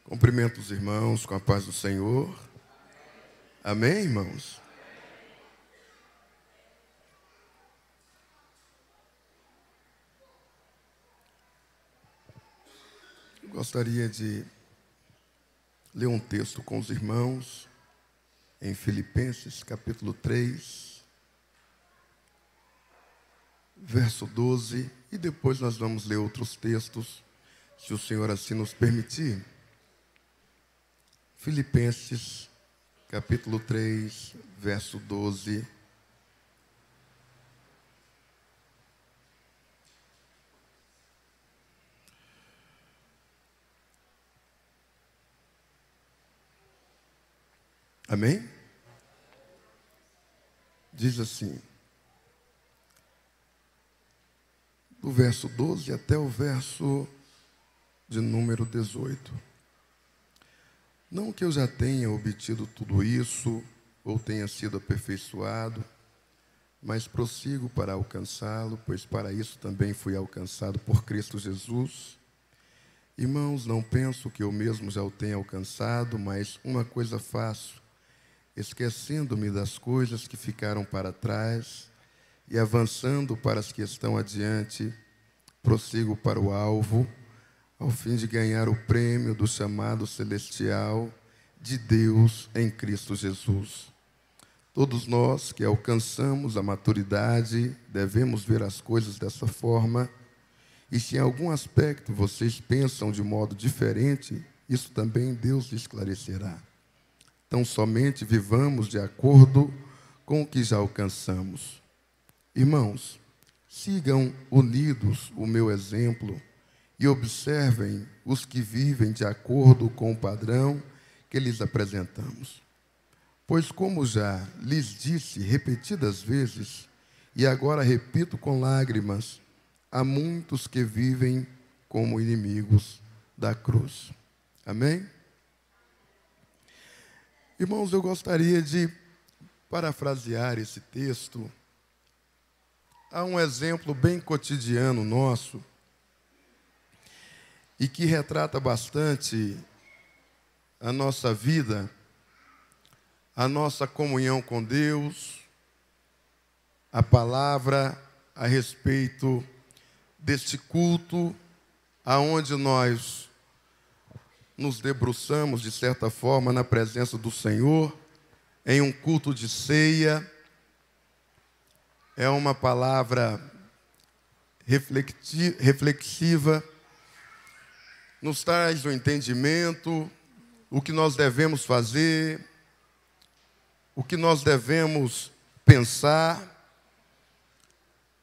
Cumprimento os irmãos com a paz do Senhor. Amém, irmãos? Eu gostaria de ler um texto com os irmãos em Filipenses, capítulo 3, verso 12, e depois nós vamos ler outros textos, se o Senhor assim nos permitir. Filipenses, capítulo 3, verso 12. Amém? Diz assim, do verso 12 até o verso de número 18. Não que eu já tenha obtido tudo isso, ou tenha sido aperfeiçoado, mas prossigo para alcançá-lo, pois para isso também fui alcançado por Cristo Jesus. Irmãos, não penso que eu mesmo já o tenha alcançado, mas uma coisa faço, esquecendo-me das coisas que ficaram para trás e avançando para as que estão adiante, prossigo para o alvo, ao fim de ganhar o prêmio do chamado celestial de Deus em Cristo Jesus. Todos nós que alcançamos a maturidade devemos ver as coisas dessa forma, e se em algum aspecto vocês pensam de modo diferente, isso também Deus lhe esclarecerá. Então somente vivamos de acordo com o que já alcançamos. Irmãos, sigam unidos o meu exemplo e observem os que vivem de acordo com o padrão que lhes apresentamos. Pois como já lhes disse repetidas vezes, e agora repito com lágrimas, há muitos que vivem como inimigos da cruz. Amém? Irmãos, eu gostaria de parafrasear esse texto. Há um exemplo bem cotidiano nosso e que retrata bastante a nossa vida, a nossa comunhão com Deus, a palavra a respeito deste culto, aonde nós nos debruçamos, de certa forma, na presença do Senhor, em um culto de ceia. É uma palavra reflexiva, nos traz o entendimento, o que nós devemos fazer, o que nós devemos pensar,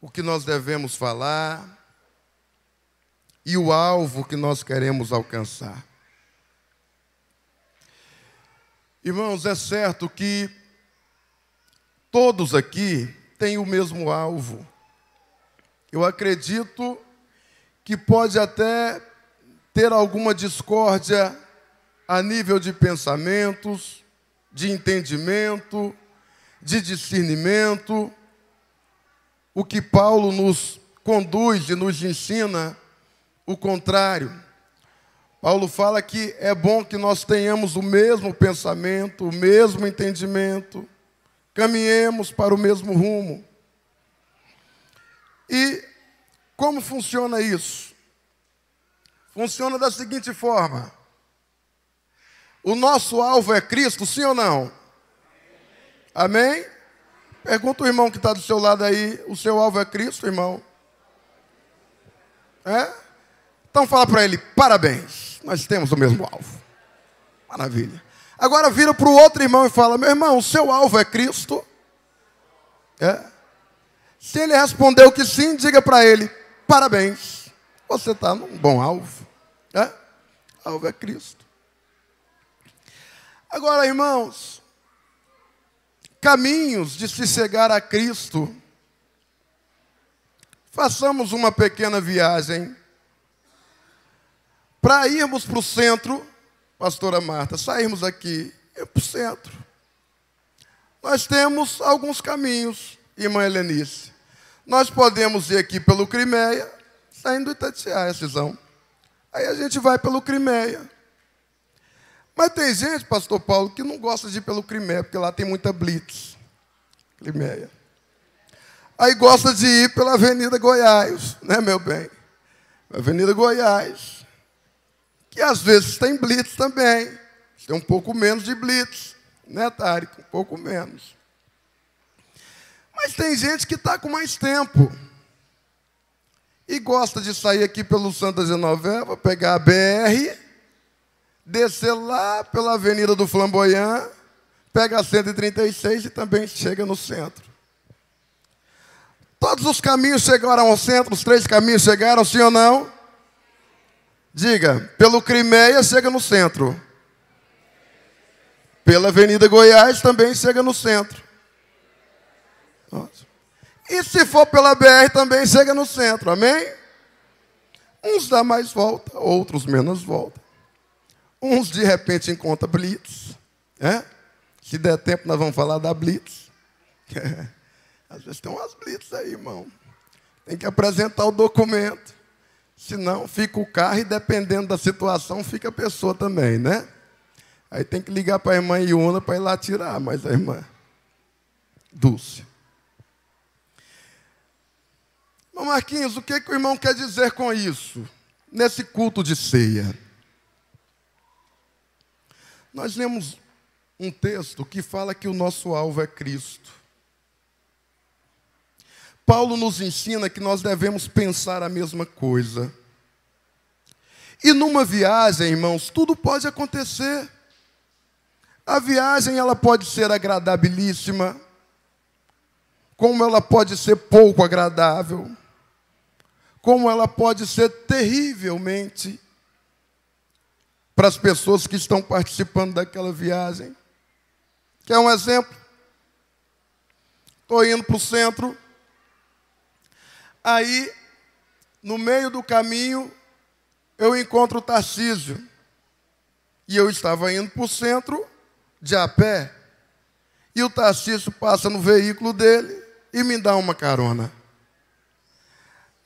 o que nós devemos falar e o alvo que nós queremos alcançar. Irmãos, é certo que todos aqui têm o mesmo alvo. Eu acredito que pode até ter alguma discórdia a nível de pensamentos, de entendimento, de discernimento. O que Paulo nos conduz e nos ensina o contrário. Paulo fala que é bom que nós tenhamos o mesmo pensamento, o mesmo entendimento, caminhemos para o mesmo rumo. E como funciona isso? Funciona da seguinte forma: o nosso alvo é Cristo, sim ou não? Amém? Pergunta o irmão que está do seu lado aí, o seu alvo é Cristo, irmão? É? Então fala para ele, parabéns, nós temos o mesmo alvo. Maravilha. Agora vira para o outro irmão e fala, meu irmão, o seu alvo é Cristo? É? Se ele respondeu que sim, diga para ele, parabéns, você está num bom alvo. É? O alvo é Cristo. Agora, irmãos, caminhos de se chegar a Cristo. Façamos uma pequena viagem para irmos para o centro, pastora Marta, sairmos aqui e ir para o centro. Nós temos alguns caminhos, irmã Helenice. Nós podemos ir aqui pelo Crimeia, saindo do Itatiaia, Cisão. Aí a gente vai pelo Crimeia. Mas tem gente, pastor Paulo, que não gosta de ir pelo Crimeia, porque lá tem muita blitz. Crimeia. Aí gosta de ir pela Avenida Goiás, né, meu bem? Avenida Goiás. Que às vezes tem blitz também. Tem um pouco menos de blitz, né, Tárico? Um pouco menos. Mas tem gente que está com mais tempo. E gosta de sair aqui pelo Santa Genoveva, pegar a BR, descer lá pela Avenida do Flamboyant, pega a 136 e também chega no centro. Todos os caminhos chegaram ao centro, os 3 caminhos chegaram, sim ou não? Diga, pelo Crimeia chega no centro. Pela Avenida Goiás também chega no centro. Nossa. E se for pela BR também chega no centro, amém? Uns dá mais volta, outros menos volta. Uns de repente encontram blitz. Se der tempo nós vamos falar da blitz. Às vezes tem umas blitz aí, irmão. Tem que apresentar o documento. Senão fica o carro e dependendo da situação fica a pessoa também, né? Aí tem que ligar para a irmã Iuna para ir lá tirar, mas a irmã Dulce. Irmão Marquinhos, o que o irmão quer dizer com isso? Nesse culto de ceia. Nós lemos um texto que fala que o nosso alvo é Cristo. Paulo nos ensina que nós devemos pensar a mesma coisa. E numa viagem, irmãos, tudo pode acontecer. A viagem ela pode ser agradabilíssima, como ela pode ser pouco agradável, como ela pode ser terrivelmente para as pessoas que estão participando daquela viagem. Quer um exemplo? Estou indo para o centro, aí, no meio do caminho, eu encontro o Tarcísio. E eu estava indo para o centro de a pé. E o Tarcísio passa no veículo dele e me dá uma carona.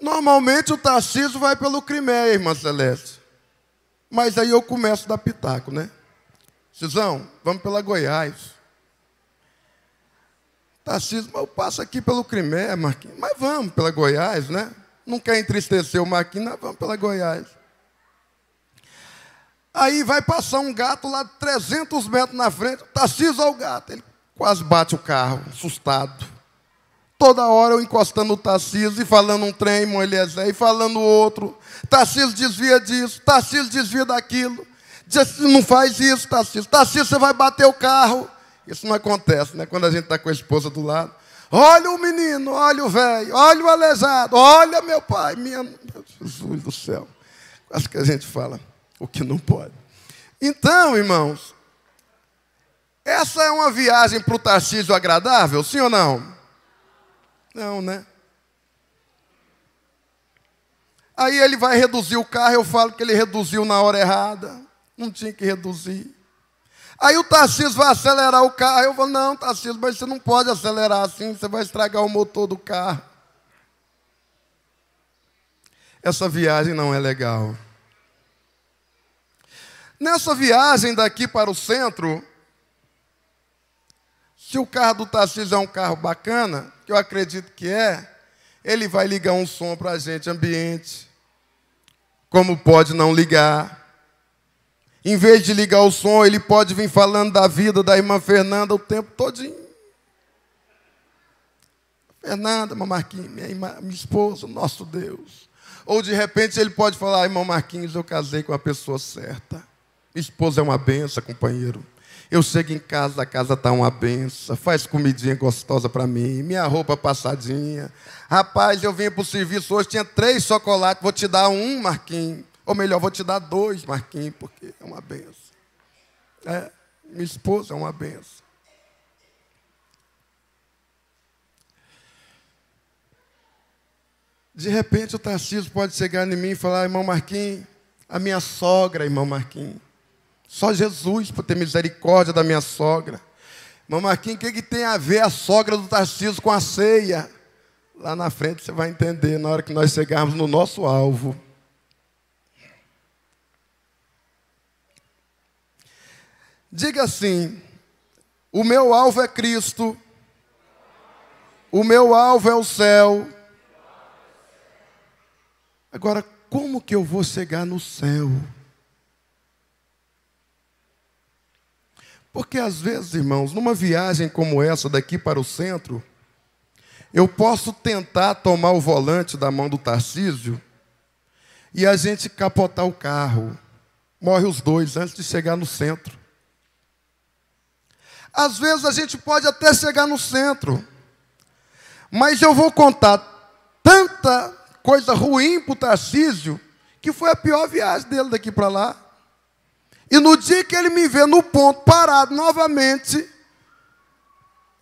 Normalmente o Tarcísio vai pelo Crimeia, irmã Celeste. Mas aí eu começo a dar pitaco, né? Cisão, vamos pela Goiás. Tarcísio, mas eu passo aqui pelo Crimeia, Marquinhos. Mas vamos pela Goiás, né? Não quer entristecer o Marquinhos, nós vamos pela Goiás. Aí vai passar um gato lá 300 metros na frente. Tarcísio, olha o gato. Ele quase bate o carro, assustado. Toda hora eu encostando no Tarcísio e falando um trem, irmão Eliezer, e falando outro. Tarcísio desvia disso, Tarcísio desvia daquilo. Diz, não faz isso, Tarcísio. Tarcísio, você vai bater o carro. Isso não acontece, né? Quando a gente está com a esposa do lado. Olha o menino, olha o velho, olha o aleijado, olha meu pai. Meu Jesus do céu. Acho que a gente fala o que não pode. Então, irmãos, essa é uma viagem para o Tarcísio agradável, sim ou não? Não, né? Aí ele vai reduzir o carro, eu falo que ele reduziu na hora errada. Não tinha que reduzir. Aí o Tarcísio vai acelerar o carro. Eu falo, não, Tarcísio, mas você não pode acelerar assim, você vai estragar o motor do carro. Essa viagem não é legal. Nessa viagem daqui para o centro, se o carro do Tarcísio é um carro bacana, que eu acredito que é, ele vai ligar um som para a gente, ambiente. Como pode não ligar? Em vez de ligar o som, ele pode vir falando da vida da irmã Fernanda o tempo todinho. Fernanda, irmã Marquinhos, minha esposa, nosso Deus. Ou de repente ele pode falar, irmão Marquinhos, eu casei com a pessoa certa. Minha esposa é uma benção, companheiro. Eu chego em casa, a casa está uma benção, faz comidinha gostosa para mim, minha roupa passadinha. Rapaz, eu vim para o serviço hoje, tinha 3 chocolates, vou te dar um, Marquinhos. Ou melhor, vou te dar 2, Marquinhos, porque é uma benção. Minha esposa é uma benção. De repente o Tarcísio pode chegar em mim e falar, irmão Marquinhos, a minha sogra, irmão Marquinhos. Só Jesus para ter misericórdia da minha sogra. Irmão Marquinhos, o que tem a ver a sogra do Tarcísio com a ceia? Lá na frente você vai entender, na hora que nós chegarmos no nosso alvo. Diga assim: o meu alvo é Cristo, o meu alvo é o céu. Agora, como que eu vou chegar no céu? Porque às vezes, irmãos, numa viagem como essa daqui para o centro, eu posso tentar tomar o volante da mão do Tarcísio e a gente capotar o carro. Morre os dois antes de chegar no centro. Às vezes a gente pode até chegar no centro, mas eu vou contar tanta coisa ruim para o Tarcísio, que foi a pior viagem dele daqui para lá. E no dia que ele me vê no ponto, parado novamente,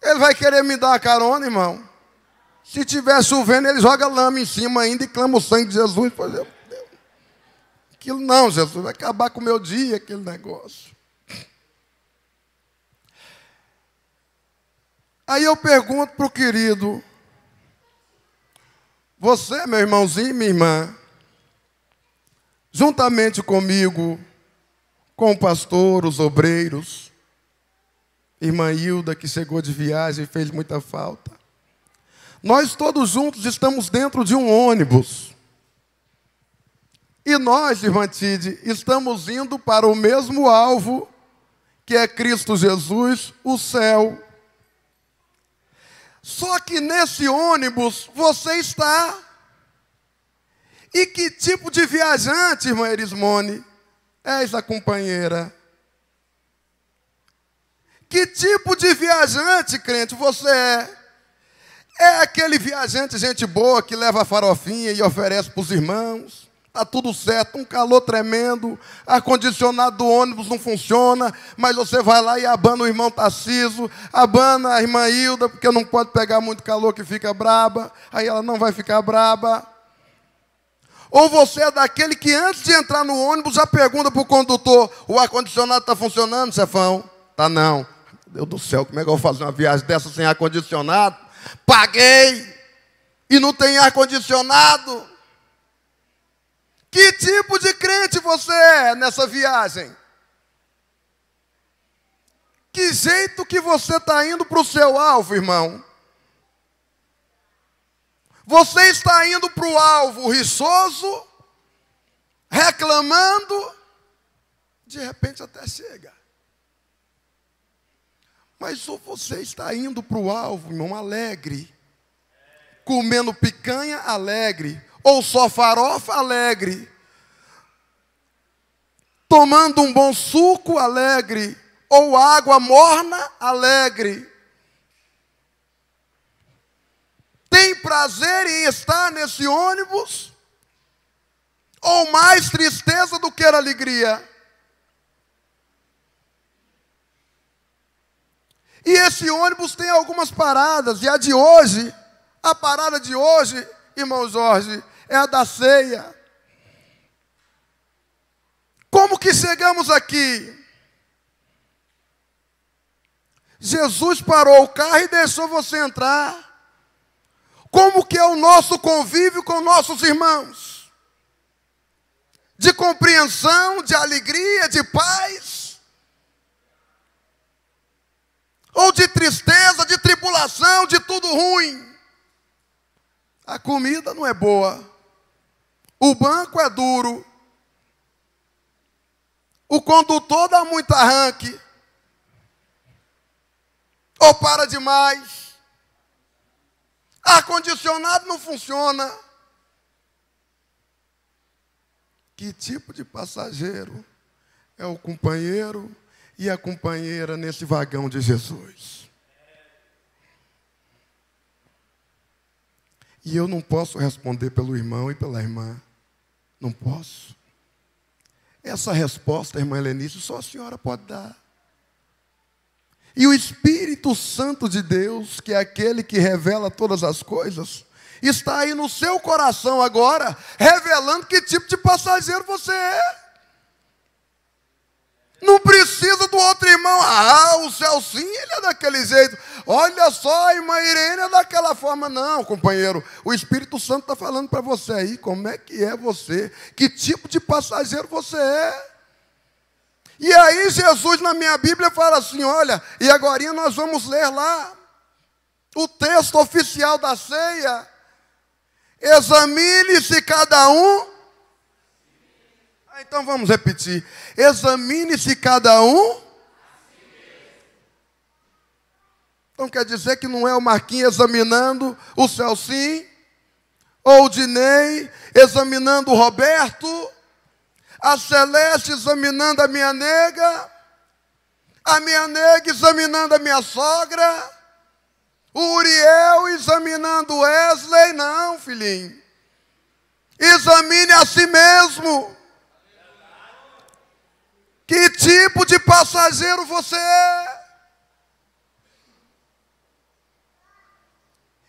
ele vai querer me dar uma carona, irmão. Se estiver chovendo, ele joga lama em cima ainda e clama o sangue de Jesus. Por exemplo, aquilo não, Jesus, vai acabar com o meu dia, aquele negócio. Aí eu pergunto para o querido: você, meu irmãozinho e minha irmã, juntamente comigo, com o pastor, os obreiros, irmã Hilda, que chegou de viagem e fez muita falta, nós todos juntos estamos dentro de um ônibus. E nós, irmã Tide, estamos indo para o mesmo alvo, que é Cristo Jesus, o céu. Só que nesse ônibus você está. E que tipo de viajante, irmã Erismone, és a companheira? Que tipo de viajante, crente, você é? É aquele viajante, gente boa, que leva a farofinha e oferece para os irmãos. Está tudo certo, um calor tremendo, ar-condicionado do ônibus não funciona, mas você vai lá e abana o irmão Tarcísio, abana a irmã Hilda, porque não pode pegar muito calor que fica braba, aí ela não vai ficar braba. Ou você é daquele que antes de entrar no ônibus já pergunta para o condutor: o ar-condicionado está funcionando, chefão? Tá não. Meu Deus do céu, como é que eu vou fazer uma viagem dessa sem ar-condicionado? Paguei e não tem ar-condicionado. Que tipo de crente você é nessa viagem? Que jeito que você está indo para o seu alvo, irmão? Você está indo para o alvo riçoso, reclamando, de repente até chega. Mas ou você está indo para o alvo, irmão, alegre, comendo picanha, alegre, ou só farofa, alegre, tomando um bom suco, alegre, ou água morna, alegre. Tem prazer em estar nesse ônibus? Ou mais tristeza do que alegria? E esse ônibus tem algumas paradas, e a parada de hoje, irmão Jorge, é a da ceia. Como que chegamos aqui? Jesus parou o carro e deixou você entrar. Como que é o nosso convívio com nossos irmãos? De compreensão, de alegria, de paz? Ou de tristeza, de tribulação, de tudo ruim? A comida não é boa. O banco é duro. O condutor dá muito arranque. Ou para demais. Ar-condicionado não funciona. Que tipo de passageiro é o companheiro e a companheira nesse vagão de Jesus? E eu não posso responder pelo irmão e pela irmã. Não posso. Essa resposta, irmã Helenice, só a senhora pode dar. E o Espírito Santo de Deus, que é aquele que revela todas as coisas, está aí no seu coração agora, revelando que tipo de passageiro você é. Não precisa do outro irmão. Ah, o Celcinho, ele é daquele jeito. Olha só, a irmã Irene é daquela forma. Não, companheiro, o Espírito Santo está falando para você aí, como é que é você, que tipo de passageiro você é. E aí Jesus na minha Bíblia fala assim, olha, e agora nós vamos ler lá o texto oficial da ceia. Examine-se cada um. Então vamos repetir. Examine-se cada um. Então quer dizer que não é o Marquinhos examinando o Celcinho, ou o Dinei examinando o Roberto, a Celeste examinando a minha nega examinando a minha sogra, o Uriel examinando o Wesley. Não, filhinho. Examine a si mesmo. Que tipo de passageiro você é?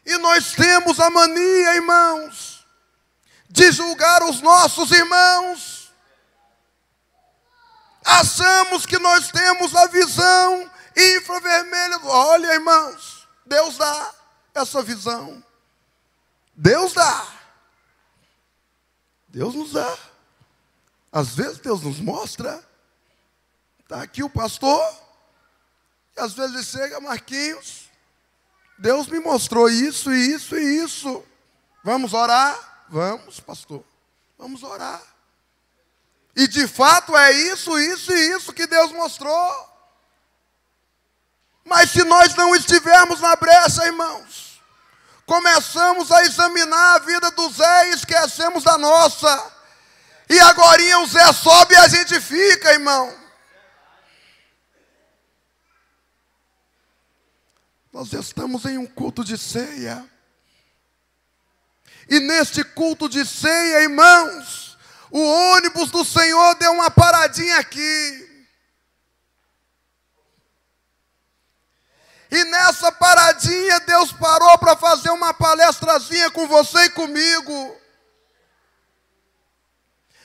E nós temos a mania, irmãos, de julgar os nossos irmãos. Achamos que nós temos a visão infravermelha. Olha, irmãos, Deus dá essa visão. Deus dá. Deus nos dá. Às vezes Deus nos mostra. Está aqui o pastor. E às vezes chega, Marquinhos, Deus me mostrou isso, isso e isso. Vamos orar? Vamos, pastor. Vamos orar. E de fato é isso, isso e isso que Deus mostrou. Mas se nós não estivermos na brecha, irmãos, começamos a examinar a vida do Zé e esquecemos da nossa. E agorinha o Zé sobe e a gente fica, irmão. Nós estamos em um culto de ceia. E neste culto de ceia, irmãos, o ônibus do Senhor deu uma paradinha aqui. E nessa paradinha, Deus parou para fazer uma palestrazinha com você e comigo.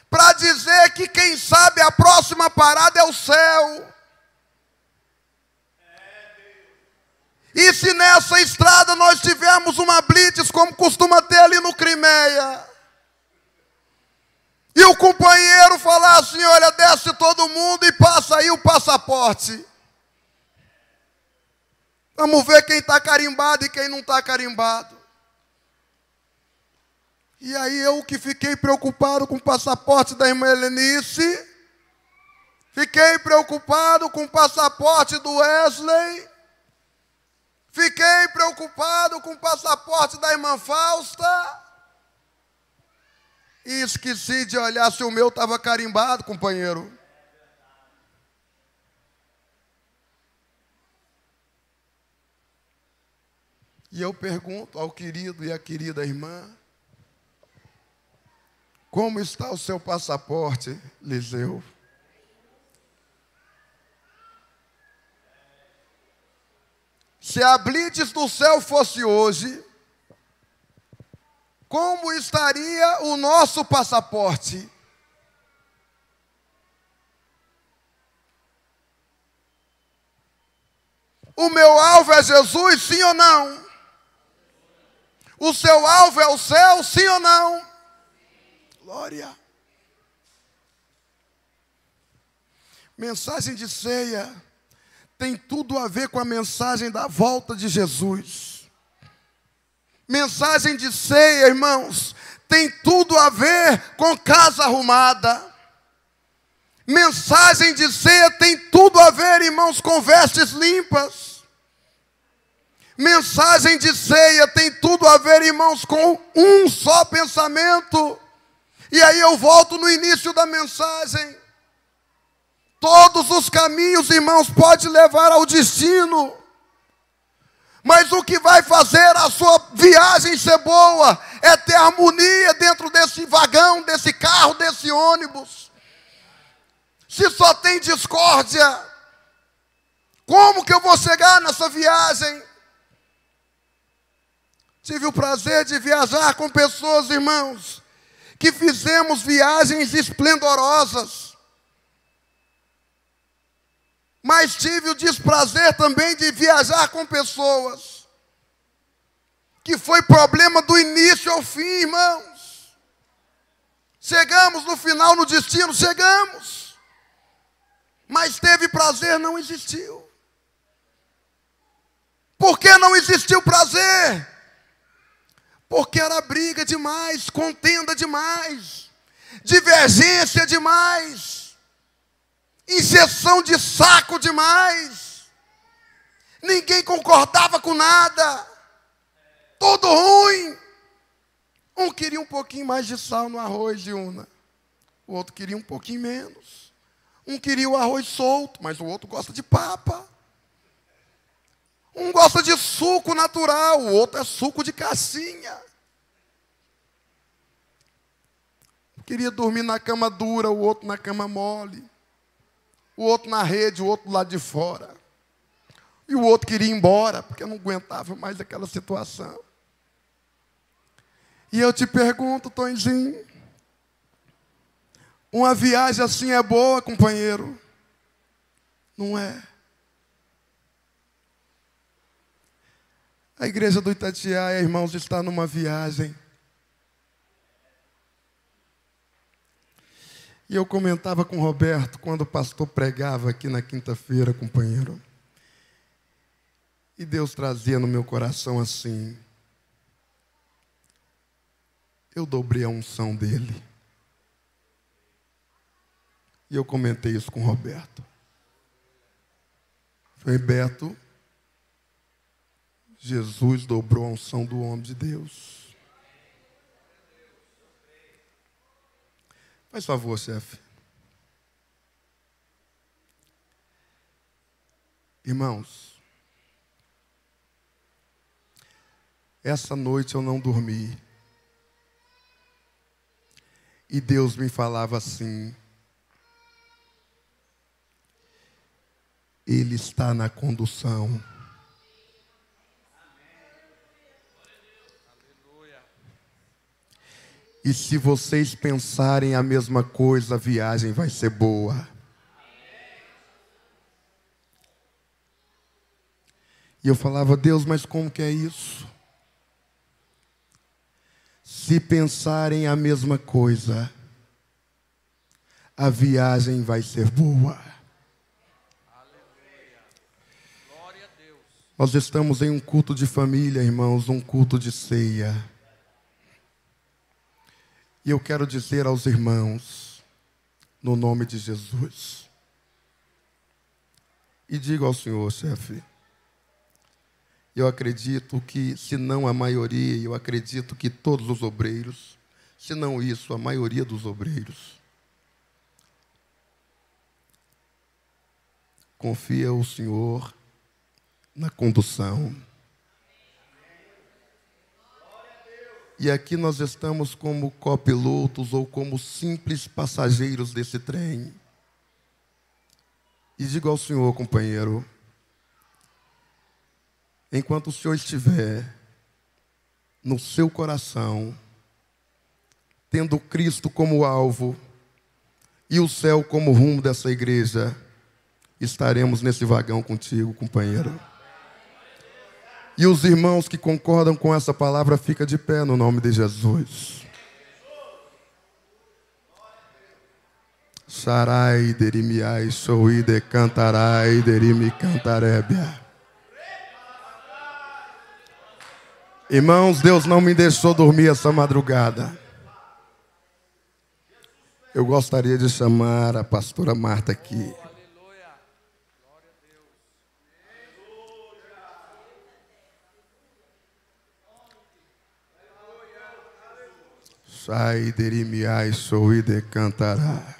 Para dizer que quem sabe a próxima parada é o céu. E se nessa estrada nós tivermos uma blitz, como costuma ter ali no Crimeia, e o companheiro falar assim, olha, desce todo mundo e passa aí o passaporte. Vamos ver quem está carimbado e quem não está carimbado. E aí eu que fiquei preocupado com o passaporte da irmã Helenice, fiquei preocupado com o passaporte do Wesley, fiquei preocupado com o passaporte da irmã Fausta, e esqueci de olhar se o meu estava carimbado, companheiro. E eu pergunto ao querido e à querida irmã, como está o seu passaporte, Liseu? Se a blitz do céu fosse hoje, como estaria o nosso passaporte? O meu alvo é Jesus, sim ou não? O seu alvo é o céu, sim ou não? Glória. Mensagem de ceia tem tudo a ver com a mensagem da volta de Jesus. Mensagem de ceia, irmãos, tem tudo a ver com casa arrumada. Mensagem de ceia tem tudo a ver, irmãos, com vestes limpas. Mensagem de ceia tem tudo a ver, irmãos, com um só pensamento. E aí eu volto no início da mensagem. Todos os caminhos, irmãos, podem levar ao destino. Mas o que vai fazer a sua viagem ser boa é ter harmonia dentro desse vagão, desse carro, desse ônibus. Se só tem discórdia, como que eu vou chegar nessa viagem? Tive o prazer de viajar com pessoas, irmãos, que fizemos viagens esplendorosas. Mas tive o desprazer também de viajar com pessoas que foi problema do início ao fim, irmãos. Chegamos no final, no destino, chegamos. Mas teve prazer, não existiu. Por que não existiu prazer? Porque era briga demais, contenda demais, divergência demais, injeção de saco demais. Ninguém concordava com nada, tudo ruim. Um queria um pouquinho mais de sal no arroz de Una, o outro queria um pouquinho menos. Um queria o arroz solto, mas o outro gosta de papa. Um gosta de suco natural, o outro é suco de cassinha. Queria dormir na cama dura, o outro na cama mole. O outro na rede, o outro do lado de fora. E o outro queria ir embora, porque não aguentava mais aquela situação. E eu te pergunto, Tonzinho, uma viagem assim é boa, companheiro? Não é? A igreja do Itatiaia, irmãos, está numa viagem. E eu comentava com o Roberto, quando o pastor pregava aqui na quinta-feira, companheiro. E Deus trazia no meu coração assim. Eu dobrei a unção dele. E eu comentei isso com o Roberto. Falei, Beto, Jesus dobrou a unção do homem de Deus. Faz favor, chefe. Irmãos, essa noite eu não dormi. E Deus me falava assim: Ele está na condução. E se vocês pensarem a mesma coisa, a viagem vai ser boa. E eu falava, Deus, mas como que é isso? Se pensarem a mesma coisa, a viagem vai ser boa. Glória a Deus. Nós estamos em um culto de família, irmãos, um culto de ceia. E eu quero dizer aos irmãos, no nome de Jesus, e digo ao senhor, chefe, eu acredito que, se não a maioria, eu acredito que todos os obreiros, se não isso, a maioria dos obreiros, confia o Senhor na condução. E aqui nós estamos como copilotos ou como simples passageiros desse trem. E digo ao senhor, companheiro, enquanto o senhor estiver no seu coração, tendo Cristo como alvo e o céu como rumo dessa igreja, estaremos nesse vagão contigo, companheiro. E os irmãos que concordam com essa palavra, fica de pé no nome de Jesus. Sarai derimiai souide cantarai derimi cantarébia. Irmãos, Deus não me deixou dormir essa madrugada. Eu gostaria de chamar a pastora Marta aqui. Sai derimiai souide cantará.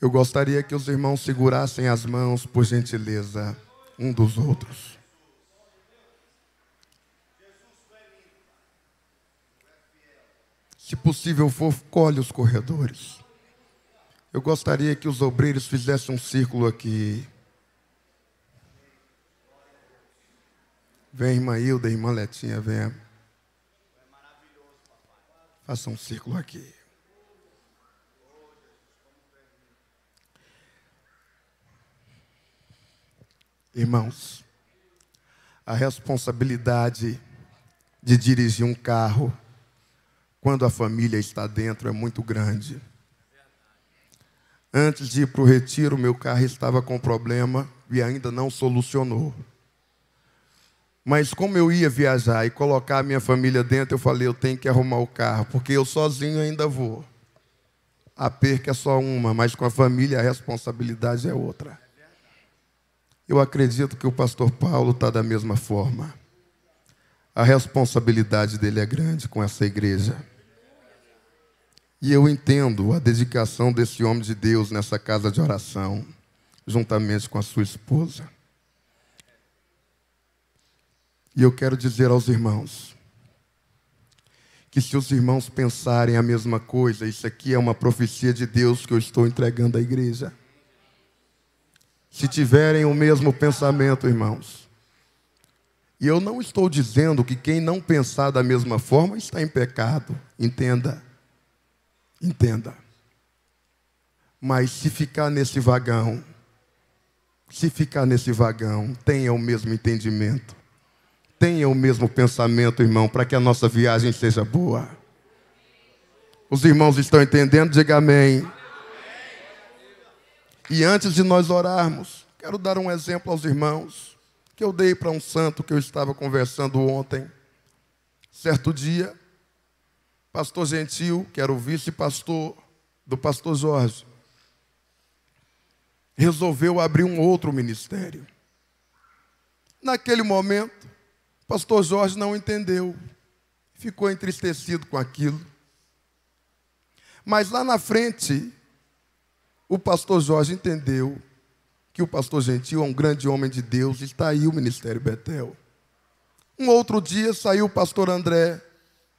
Eu gostaria que os irmãos segurassem as mãos, por gentileza, um dos outros. Se possível for, colhe os corredores. Eu gostaria que os obreiros fizessem um círculo aqui. Vem, irmã Hilda, irmã Letinha, venha. Faça um círculo aqui. Irmãos, a responsabilidade de dirigir um carro quando a família está dentro é muito grande. Antes de ir para o retiro, meu carro estava com problema e ainda não solucionou. Mas como eu ia viajar e colocar a minha família dentro, eu falei, eu tenho que arrumar o carro, porque eu sozinho ainda vou. A perca é só uma, mas com a família a responsabilidade é outra. Eu acredito que o pastor Paulo está da mesma forma. A responsabilidade dele é grande com essa igreja. E eu entendo a dedicação desse homem de Deus nessa casa de oração, juntamente com a sua esposa. E eu quero dizer aos irmãos, que se os irmãos pensarem a mesma coisa, isso aqui é uma profecia de Deus que eu estou entregando à igreja. Se tiverem o mesmo pensamento, irmãos, e eu não estou dizendo que quem não pensar da mesma forma está em pecado, entenda. Entenda. Mas se ficar nesse vagão, tenha o mesmo entendimento. Tenha o mesmo pensamento, irmão, para que a nossa viagem seja boa. Os irmãos estão entendendo? Diga amém. E antes de nós orarmos, quero dar um exemplo aos irmãos, que eu dei para um santo que eu estava conversando ontem. Certo dia, pastor Gentil, que era o vice-pastor do pastor Jorge, resolveu abrir um outro ministério. Naquele momento, o pastor Jorge não entendeu, ficou entristecido com aquilo. Mas lá na frente, o pastor Jorge entendeu que o pastor Gentil é um grande homem de Deus, e está aí o Ministério Betel. Um outro dia saiu o pastor André,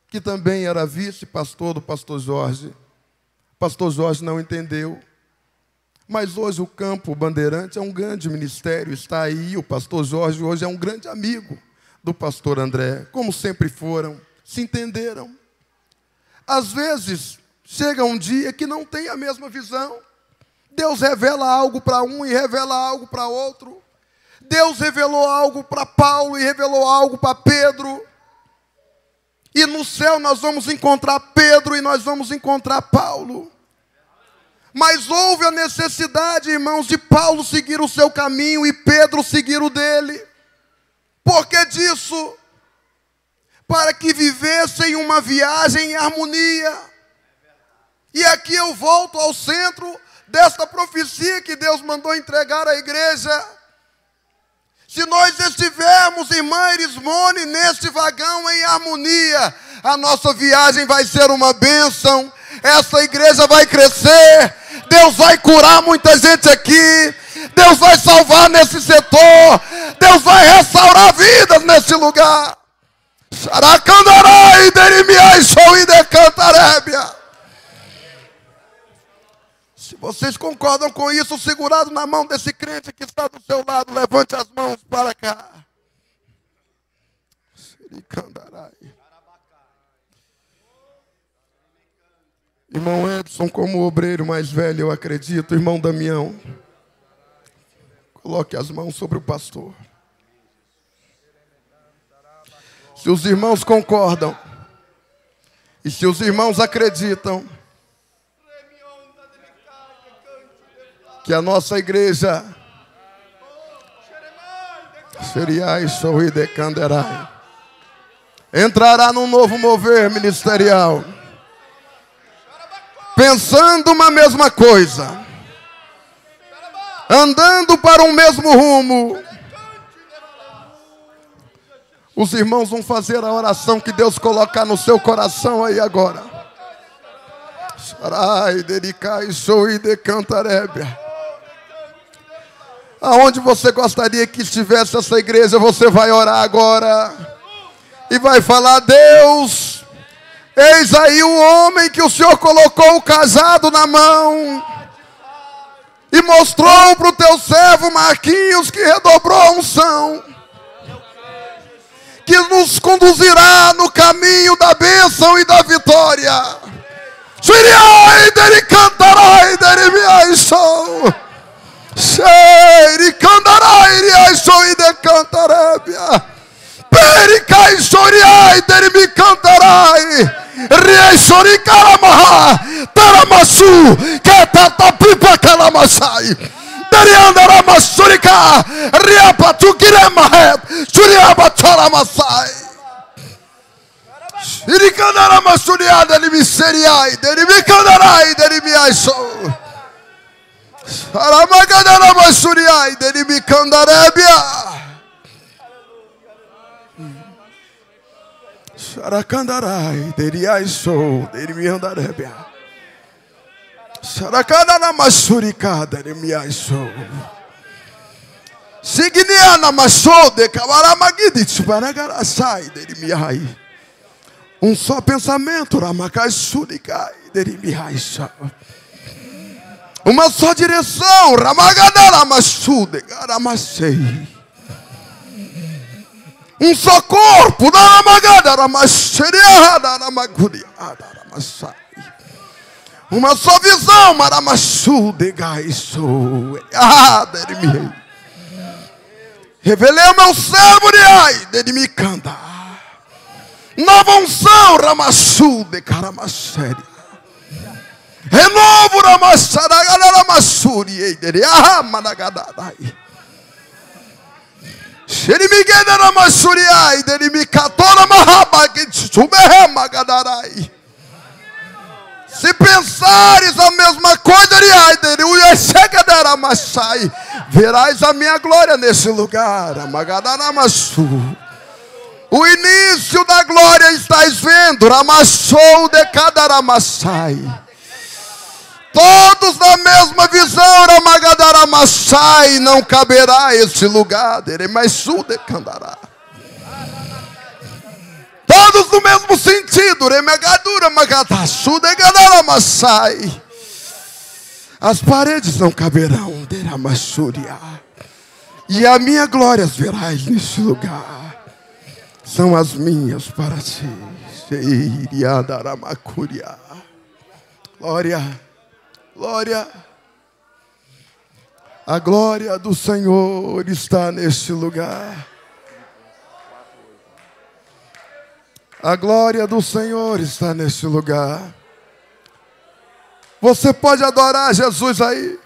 que também era vice-pastor do pastor Jorge. O pastor Jorge não entendeu. Mas hoje o Campo Bandeirante é um grande ministério, está aí. O pastor Jorge hoje é um grande amigo do pastor André, como sempre foram, se entenderam. Às vezes, chega um dia que não tem a mesma visão. Deus revela algo para um e revela algo para outro. Deus revelou algo para Paulo e revelou algo para Pedro. E no céu nós vamos encontrar Pedro e nós vamos encontrar Paulo. Mas houve a necessidade, irmãos, de Paulo seguir o seu caminho e Pedro seguir o dele. Por que disso? Para que vivessem uma viagem em harmonia. E aqui eu volto ao centro desta profecia que Deus mandou entregar à igreja. Se nós estivermos, irmã Erismone, neste vagão em harmonia, a nossa viagem vai ser uma bênção. Essa igreja vai crescer. Deus vai curar muita gente aqui. Deus vai salvar nesse setor. Deus vai restaurar vidas nesse lugar. Xaracandarai, derimiai, shouide cantarébia. Se vocês concordam com isso, segurado na mão desse crente que está do seu lado, levante as mãos para cá. Irmão Edson, como obreiro mais velho, eu acredito. Irmão Damião, coloque as mãos sobre o pastor. Se os irmãos concordam, e se os irmãos acreditam, que a nossa igreja entrará num novo mover ministerial, pensando uma mesma coisa, andando para um mesmo rumo. Os irmãos vão fazer a oração que Deus colocar no seu coração aí agora. Aonde você gostaria que estivesse essa igreja, você vai orar agora. E vai falar: Deus, eis aí o homem que o Senhor colocou o cajado na mão. E mostrou para o teu servo Marquinhos que redobrou a unção. Que nos conduzirá no caminho da bênção e da vitória. Masu, que tatapipa calamasai. Dariandara Masurika, Riapatu Kiremahet, Suriabatara Masai. Irikandara Masuriada de Miseriai, de Mikandarai, de Miaiso. Saramagadara Masuriai, de Mikandarebia. Sarakandarai, de Miaiso, de Miandarebia. Sarakana Masurika, de Miaiso. Signiana Masou de Kawaramagidit, Baragarasai, de Miai. Só pensamento, Ramakai Surikai, de Miaiso. Uma só direção, Ramagadara Masu de Garamasei. Só corpo, Ramagadara Maseriada, Ramaguriada, Ramassai. Uma só visão, Maramassu de Gaiso. Revelei o meu servo de Mikanda. Nova unção, Ramassu de Karamasséria. Renovo, Ramassara, Ramassuri, de Managadai. Xerimigueda, Ramassuriai, de Mikatora Mahabag, Suberemagadarai. Se pensares a mesma coisa, verás a minha glória nesse lugar. O início da glória estás vendo. Ramassou de Kadaramassai. Todos na mesma visão. Ramagadaramasai. Não caberá esse lugar. Deremaisu de Kandará. Todos no mesmo sentido. Remegadura, Magatassu, Degadaramasai. As paredes não caberão. Deramassuria. E a minha glória as verás nesse lugar. São as minhas para ti. Seiriadaramacuria. Glória, glória. A glória do Senhor está neste lugar. A glória do Senhor está neste lugar. Você pode adorar Jesus aí.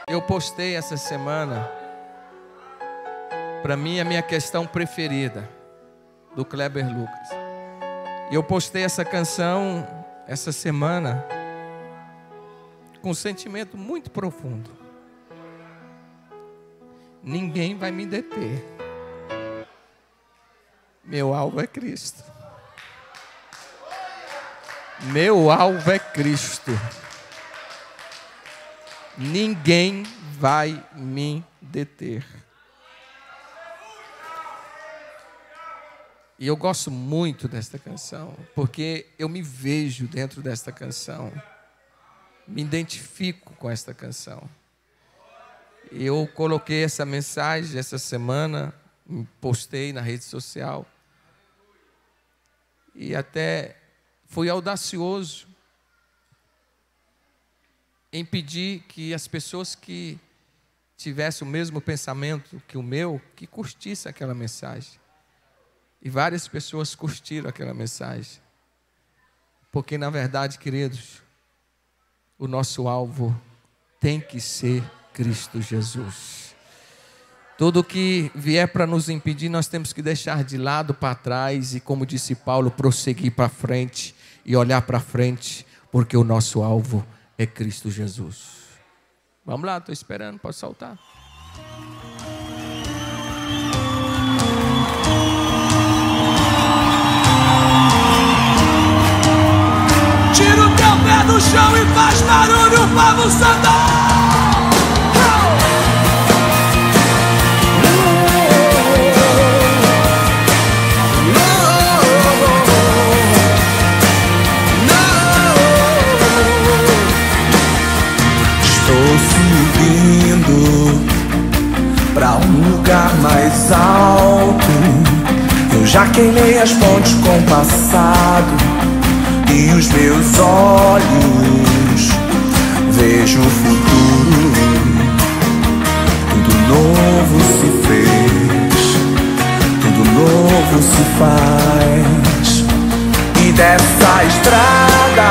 Eu postei essa semana, para mim, a minha questão preferida, do Kleber Lucas. E eu postei essa canção, essa semana, com um sentimento muito profundo. Ninguém vai me deter. Meu alvo é Cristo. Meu alvo é Cristo. Ninguém vai me deter. E eu gosto muito desta canção, porque eu me vejo dentro desta canção. Me identifico com esta canção. Eu coloquei essa mensagem essa semana, postei na rede social. E até fui audacioso em pedir que as pessoas que tivessem o mesmo pensamento que o meu, que curtissem aquela mensagem. E várias pessoas curtiram aquela mensagem. Porque, na verdade, queridos, o nosso alvo tem que ser Cristo Jesus. Tudo que vier para nos impedir, nós temos que deixar de lado para trás e, como disse Paulo, prosseguir para frente e olhar para frente, porque o nosso alvo é Cristo Jesus. Vamos lá, estou esperando, pode soltar. Tira o teu pé do chão e faz barulho, vamos andar. alto. Eu já queimei as pontes com o passado, e os meus olhos vejo o futuro. Tudo novo se fez, tudo novo se faz. E dessa estrada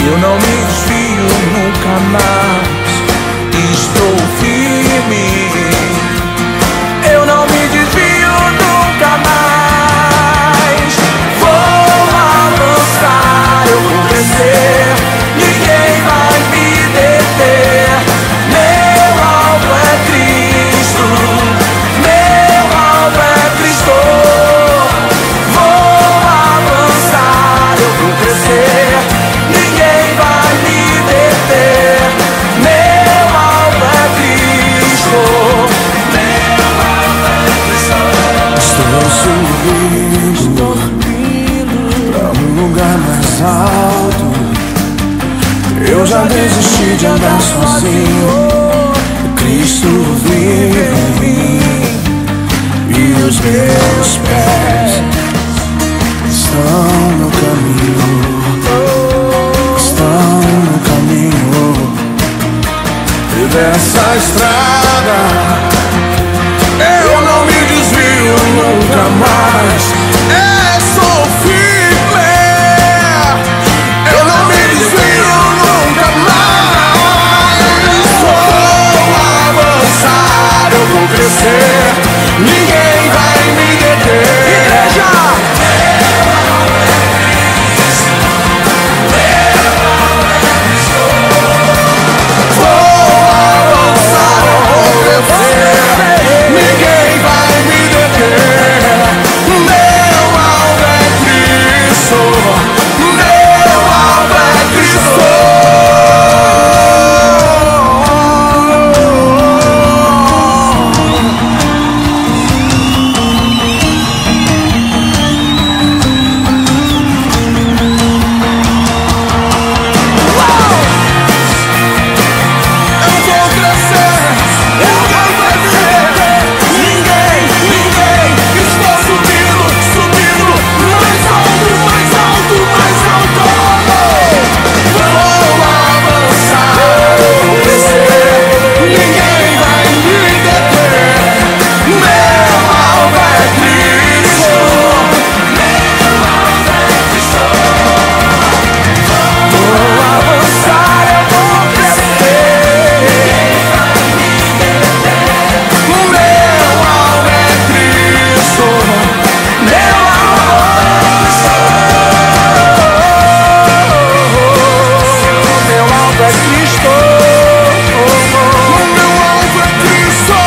eu não me desvio nunca mais. Estou firme, eu não me desvio nunca mais. Vou avançar, eu vou crescer, ninguém vai me deter. Meu alvo é Cristo, meu alvo é Cristo. Vou avançar, eu vou crescer, ninguém vai me deter. Meu alvo é Cristo, meu alvo é Cristo. Estou subindo pra um lugar mais alto. Eu já desisti de andar sozinho. Cristo vive em mim, e os meus pés estão no caminho, estão no caminho. E dessa estrada eu não me desvio nunca mais. Sou firme, eu não me desvio nunca mais. Vou avançar, eu vou crescer, ninguém vai me deter. Igreja! Ninguém vai me deter. Meu alvo é Cristo,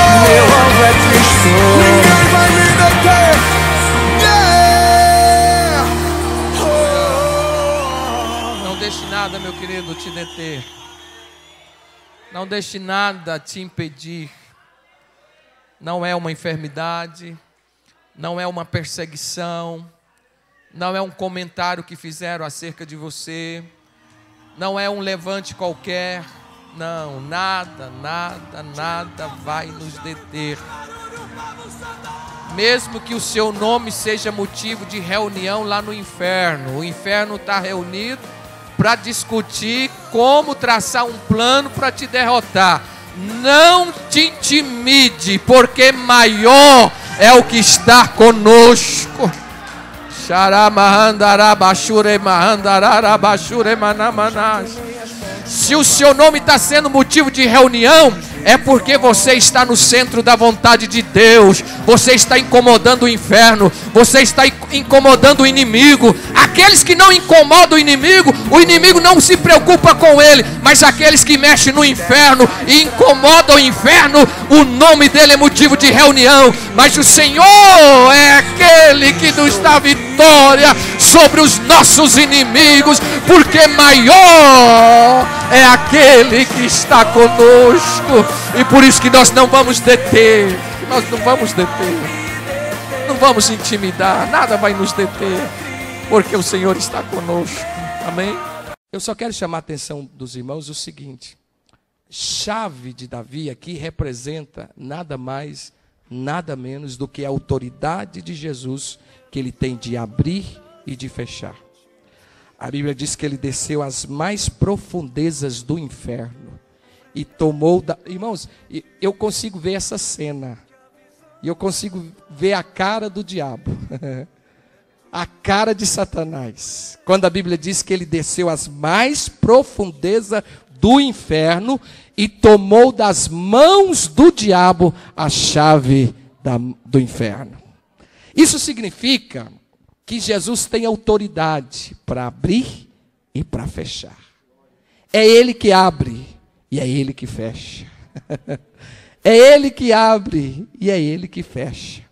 meu alvo é Cristo. Não deixe nada te impedir. Não é uma enfermidade, não é uma perseguição, não é um comentário que fizeram acerca de você, não é um levante qualquer. Não, nada vai nos deter. Mesmo que o seu nome seja motivo de reunião lá no inferno, o inferno está reunido para discutir como traçar um plano para te derrotar. Não te intimide, porque maior é o que está conosco. Se o seu nome está sendo motivo de reunião, é porque você está no centro da vontade de Deus. Você está incomodando o inferno, você está incomodando o inimigo. Aqueles que não incomodam o inimigo não se preocupa com ele. Mas aqueles que mexem no inferno e incomodam o inferno, o nome dele é motivo de reunião. Mas o Senhor é aquele que nos dá vitória sobre os nossos inimigos, porque maior é aquele que está conosco. E por isso que nós não vamos deter. Nós não vamos deter. Não vamos intimidar. Nada vai nos deter, porque o Senhor está conosco. Amém? Eu só quero chamar a atenção dos irmãos o seguinte: chave de Davi aqui representa nada mais, nada menos do que a autoridade de Jesus que ele tem de abrir e de fechar. A Bíblia diz que ele desceu às mais profundezas do inferno e tomou... Irmãos, eu consigo ver essa cena. E eu consigo ver a cara do diabo. A cara de Satanás. Quando a Bíblia diz que ele desceu às mais profundezas do inferno e tomou das mãos do diabo a chave do inferno. Isso significa que Jesus tem autoridade para abrir e para fechar. É Ele que abre e é Ele que fecha. É Ele que abre e é Ele que fecha.